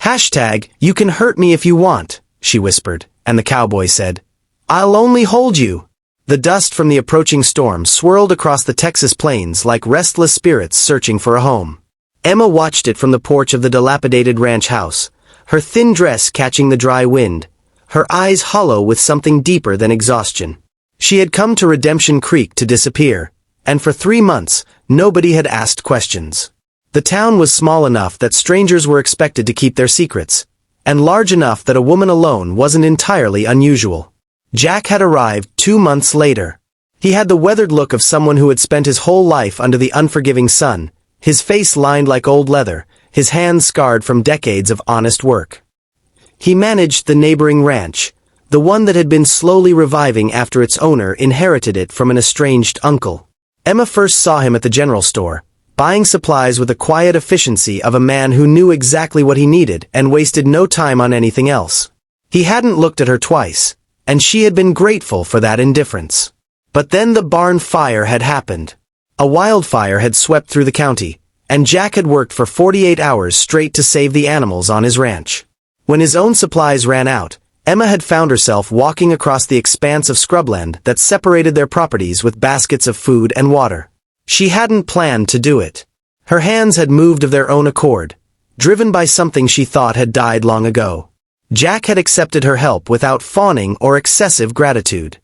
Hashtag, you can hurt me if you want, she whispered, and the cowboy said, I'll only hold you. The dust from the approaching storm swirled across the Texas plains like restless spirits searching for a home. Emma watched it from the porch of the dilapidated ranch house, her thin dress catching the dry wind, her eyes hollow with something deeper than exhaustion. She had come to Redemption Creek to disappear, and for 3 months, nobody had asked questions. The town was small enough that strangers were expected to keep their secrets, and large enough that a woman alone wasn't entirely unusual. Jack had arrived 2 months later. He had the weathered look of someone who had spent his whole life under the unforgiving sun, his face lined like old leather, his hands scarred from decades of honest work. He managed the neighboring ranch, the one that had been slowly reviving after its owner inherited it from an estranged uncle. Emma first saw him at the general store, buying supplies with the quiet efficiency of a man who knew exactly what he needed and wasted no time on anything else. He hadn't looked at her twice, and she had been grateful for that indifference. But then the barn fire had happened. A wildfire had swept through the county, and Jack had worked for 48 hours straight to save the animals on his ranch. When his own supplies ran out, Emma had found herself walking across the expanse of scrubland that separated their properties with baskets of food and water. She hadn't planned to do it. Her hands had moved of their own accord, driven by something she thought had died long ago. Jack had accepted her help without fawning or excessive gratitude.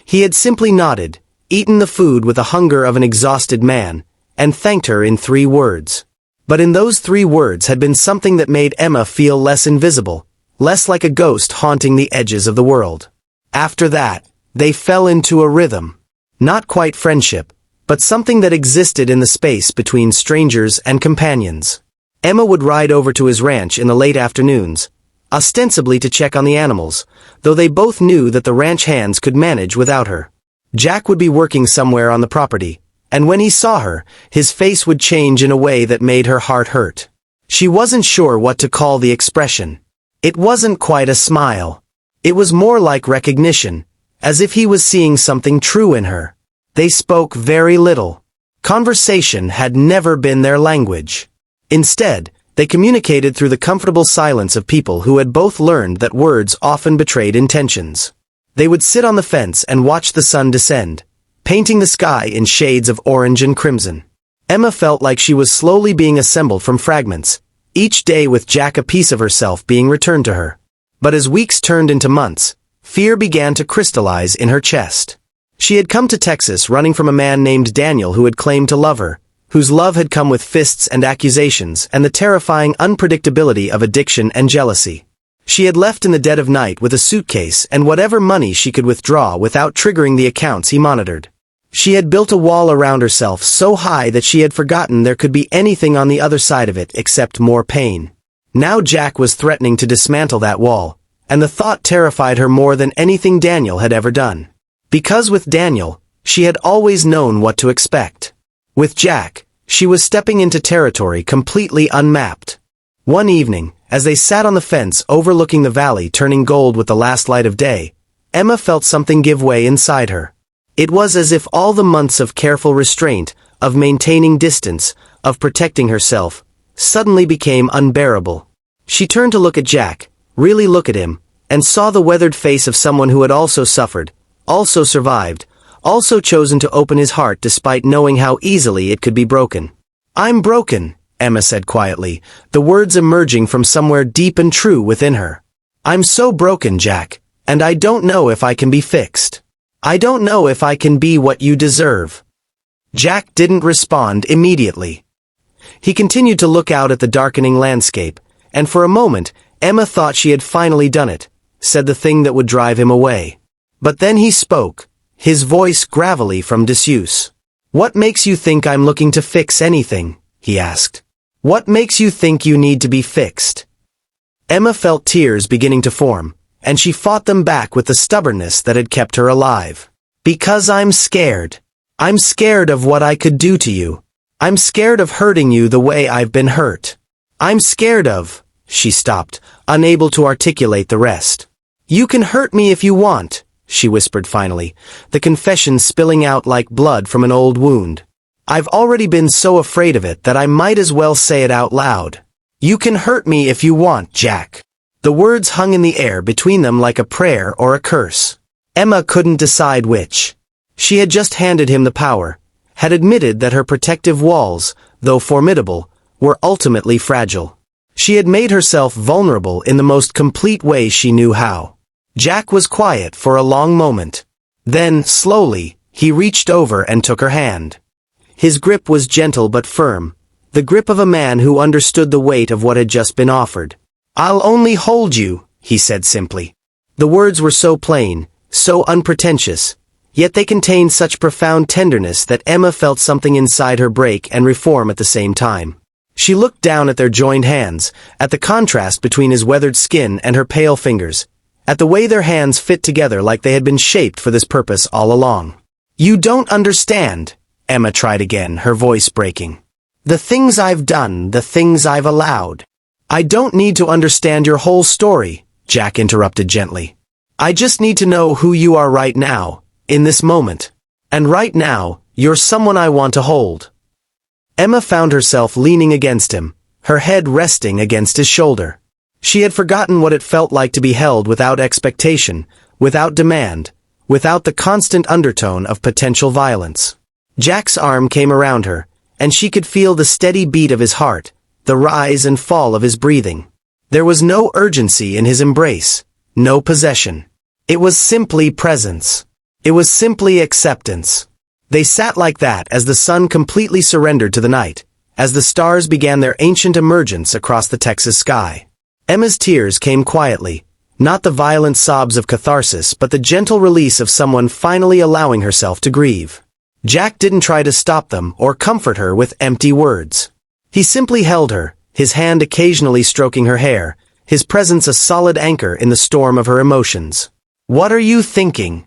He had simply nodded, eaten the food with the hunger of an exhausted man, and thanked her in 3 words. But in those 3 words had been something that made Emma feel less invisible, less like a ghost haunting the edges of the world. After that, they fell into a rhythm. Not quite friendship, but something that existed in the space between strangers and companions. Emma would ride over to his ranch in the late afternoons, ostensibly to check on the animals, though they both knew that the ranch hands could manage without her. Jack would be working somewhere on the property, and when he saw her, his face would change in a way that made her heart hurt. She wasn't sure what to call the expression. It wasn't quite a smile. It was more like recognition, as if he was seeing something true in her. They spoke very little. Conversation had never been their language. Instead, they communicated through the comfortable silence of people who had both learned that words often betrayed intentions. They would sit on the fence and watch the sun descend, painting the sky in shades of orange and crimson. Emma felt like she was slowly being assembled from fragments, each day with Jack a piece of herself being returned to her. But as weeks turned into months, fear began to crystallize in her chest. She had come to Texas running from a man named Daniel who had claimed to love her, whose love had come with fists and accusations and the terrifying unpredictability of addiction and jealousy. She had left in the dead of night with a suitcase and whatever money she could withdraw without triggering the accounts he monitored. She had built a wall around herself so high that she had forgotten there could be anything on the other side of it except more pain. Now Jack was threatening to dismantle that wall, and the thought terrified her more than anything Daniel had ever done. Because with Daniel, she had always known what to expect. With Jack, she was stepping into territory completely unmapped. One evening, as they sat on the fence overlooking the valley turning gold with the last light of day, Emma felt something give way inside her. It was as if all the months of careful restraint, of maintaining distance, of protecting herself, suddenly became unbearable. She turned to look at Jack, really look at him, and saw the weathered face of someone who had also suffered, also survived, also chosen to open his heart despite knowing how easily it could be broken. "I'm broken," Emma said quietly, the words emerging from somewhere deep and true within her. "I'm so broken, Jack, and I don't know if I can be fixed. I don't know if I can be what you deserve." Jack didn't respond immediately. He continued to look out at the darkening landscape, and for a moment, Emma thought she had finally done it, said the thing that would drive him away. But then he spoke, his voice gravelly from disuse. "What makes you think I'm looking to fix anything?" he asked. "What makes you think you need to be fixed?" Emma felt tears beginning to form, and she fought them back with the stubbornness that had kept her alive. "Because I'm scared. I'm scared of what I could do to you. I'm scared of hurting you the way I've been hurt. I'm scared of—" She stopped, unable to articulate the rest. "You can hurt me if you want," she whispered finally, the confession spilling out like blood from an old wound. "I've already been so afraid of it that I might as well say it out loud. You can hurt me if you want, Jack. The words hung in the air between them like a prayer or a curse. Emma couldn't decide which. She had just handed him the power, had admitted that her protective walls, though formidable, were ultimately fragile. She had made herself vulnerable in the most complete way she knew how. Jack was quiet for a long moment. Then, slowly, he reached over and took her hand. His grip was gentle but firm, the grip of a man who understood the weight of what had just been offered. "I'll only hold you," he said simply. The words were so plain, so unpretentious, yet they contained such profound tenderness that Emma felt something inside her break and reform at the same time. She looked down at their joined hands, at the contrast between his weathered skin and her pale fingers, at the way their hands fit together like they had been shaped for this purpose all along. "You don't understand," Emma tried again, her voice breaking. "The things I've done, the things I've allowed." "I don't need to understand your whole story," Jack interrupted gently. "I just need to know who you are right now, in this moment. And right now, you're someone I want to hold." Emma found herself leaning against him, her head resting against his shoulder. She had forgotten what it felt like to be held without expectation, without demand, without the constant undertone of potential violence. Jack's arm came around her, and she could feel the steady beat of his heart, the rise and fall of his breathing. There was no urgency in his embrace, no possession. It was simply presence. It was simply acceptance. They sat like that as the sun completely surrendered to the night, as the stars began their ancient emergence across the Texas sky. Emma's tears came quietly, not the violent sobs of catharsis but the gentle release of someone finally allowing herself to grieve. Jack didn't try to stop them or comfort her with empty words. He simply held her, his hand occasionally stroking her hair, his presence a solid anchor in the storm of her emotions. "What are you thinking?"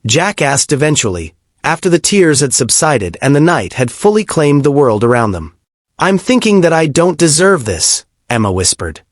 Jack asked eventually, after the tears had subsided and the night had fully claimed the world around them. "I'm thinking that I don't deserve this," Emma whispered.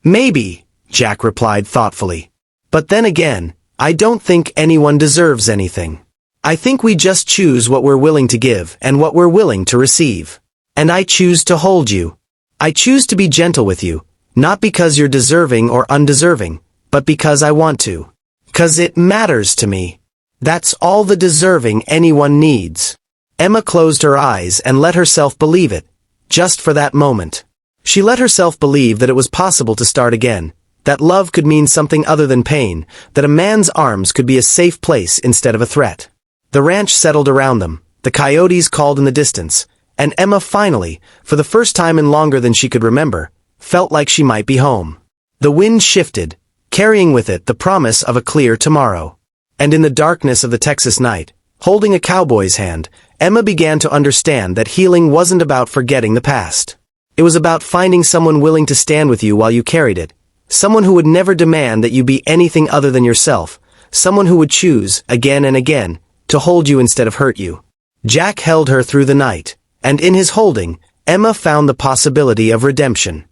"Maybe," Jack replied thoughtfully. "But then again, I don't think anyone deserves anything. I think we just choose what we're willing to give and what we're willing to receive. And I choose to hold you. I choose to be gentle with you, not because you're deserving or undeserving, but because I want to. 'Cause it matters to me. That's all the deserving anyone needs." Emma closed her eyes and let herself believe it, just for that moment. She let herself believe that it was possible to start again, that love could mean something other than pain, that a man's arms could be a safe place instead of a threat. The ranch settled around them, the coyotes called in the distance, and Emma finally, for the first time in longer than she could remember, felt like she might be home. The wind shifted, carrying with it the promise of a clear tomorrow. And in the darkness of the Texas night, holding a cowboy's hand, Emma began to understand that healing wasn't about forgetting the past. It was about finding someone willing to stand with you while you carried it, someone who would never demand that you be anything other than yourself, someone who would choose, again and again, to hold you instead of hurt you. Jack held her through the night, and in his holding, Emma found the possibility of redemption.